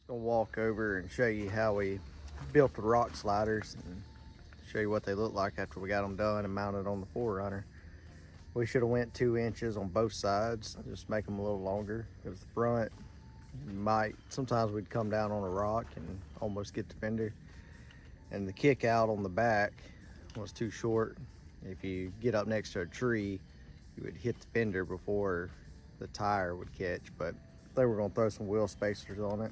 Gonna walk over and show you how we built the rock sliders and show you what they look like after we got them done and mounted on the 4Runner. We should have went 2 inches on both sides, just make them a little longer, because the front sometimes we'd come down on a rock and almost get the fender, and the kick out on the back was too short. If you get up next to a tree, you would hit the fender before the tire would catch. But they were gonna throw some wheel spacers on it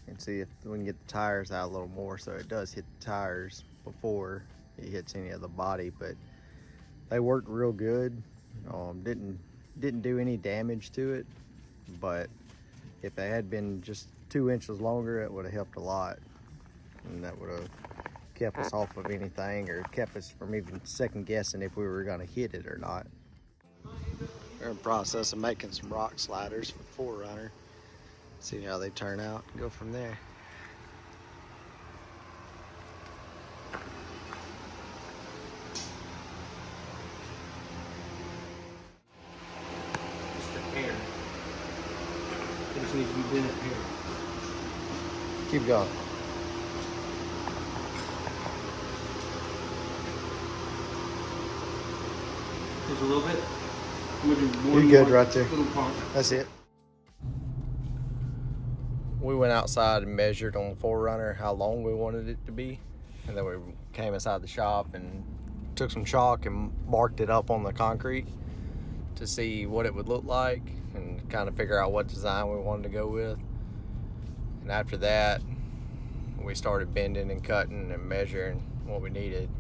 and see if we can get the tires out a little more so it does hit the tires before it hits any of the body. But they worked real good. Didn't do any damage to it, but if they had been just 2 inches longer, it would have helped a lot, and that would have kept us off of anything, or kept us from even second guessing if we were going to hit it or not. We're in the process of making some rock sliders for 4Runner. See how they turn out and go from there. Just the hair. It just needs to be bent up here. Keep going. Just a little bit. We'll do one You're good more right there. little part. That's it. We went outside and measured on the 4Runner how long we wanted it to be, and then we came inside the shop and took some chalk and marked it up on the concrete to see what it would look like and kind of figure out what design we wanted to go with. And after that, we started bending and cutting and measuring what we needed.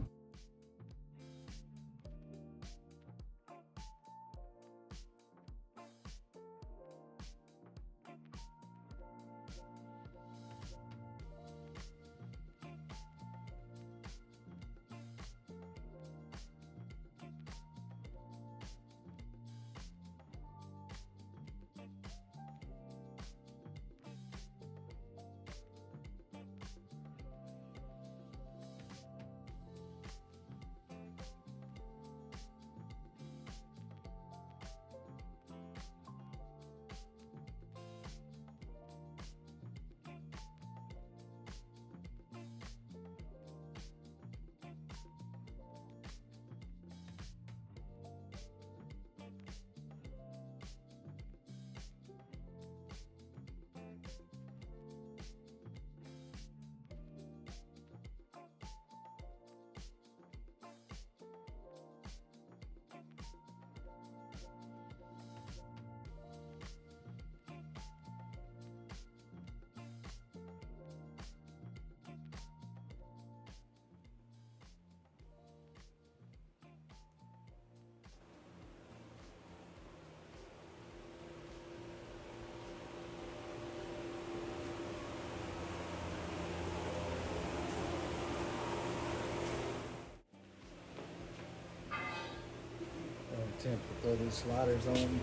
Attempt to throw these sliders on.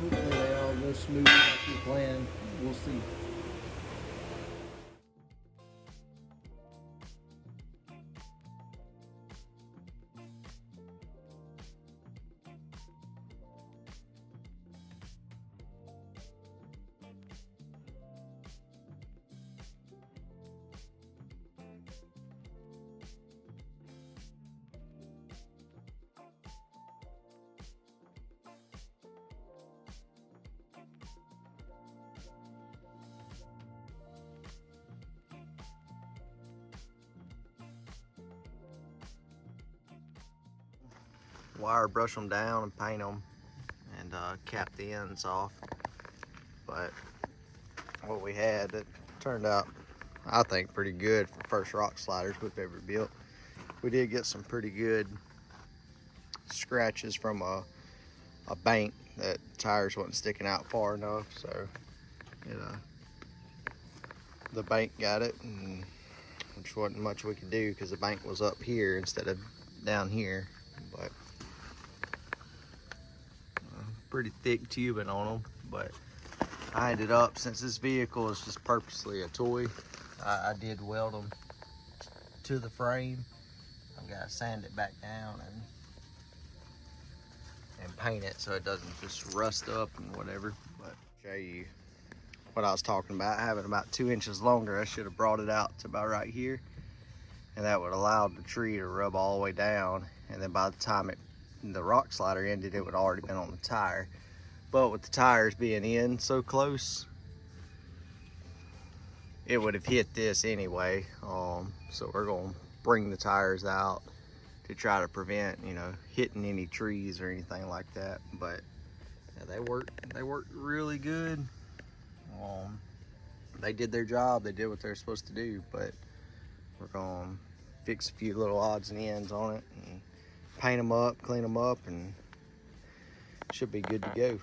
Hopefully they all go smooth like you planned. We'll see. Wire brush them down and paint them and cap the ends off. But what we had, it turned out, I think, pretty good for first rock sliders we've ever built. We did get some pretty good scratches from a bank that tires wasn't sticking out far enough, so the bank got it, and which wasn't much we could do because the bank was up here instead of down here. But pretty thick tubing on them. But I ended up, since this vehicle is just purposely a toy, I did weld them to the frame. I've got to sand it back down and paint it so it doesn't just rust up and whatever. But show you what I was talking about, having about 2 inches longer. I should have brought it out to about right here, and that would allow the tree to rub all the way down, and then by the time the rock slider ended, it would already been on the tire. But with the tires being in so close, it would have hit this anyway. So we're gonna bring the tires out to try to prevent, you know, hitting any trees or anything like that. But yeah, they worked really good. They did their job, they did what they're supposed to do, but we're gonna fix a few little odds and ends on it and paint them up, clean them up, and should be good to go.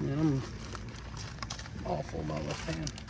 Man, I'm awful my left hand.